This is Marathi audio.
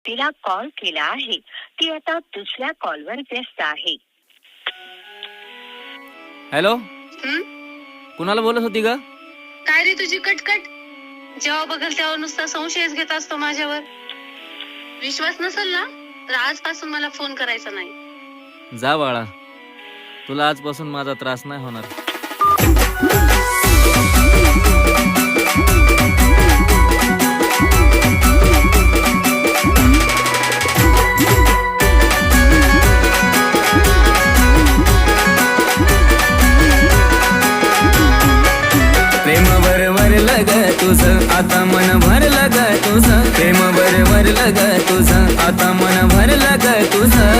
तिला कॉल केला आहे, ती आता दुसऱ्या कॉलवर व्यस्त आहे. हॅलो, कुणाला बोलत होती ग? काय रे तुझी कटकट? जेव्हा बघल तेव्हा नुसता संशयच घेत असतो माझ्यावर. विश्वास नसेल ना तर आजपासून मला फोन करायचा नाही. जा बाळा, तुला आजपासून माझा त्रास नाही होणार. प्रेम भरलं ग तुझं, आता मन भरलं ग तुझं. प्रेम भरलं ग तुझं, आता मन भरलं ग तुझं.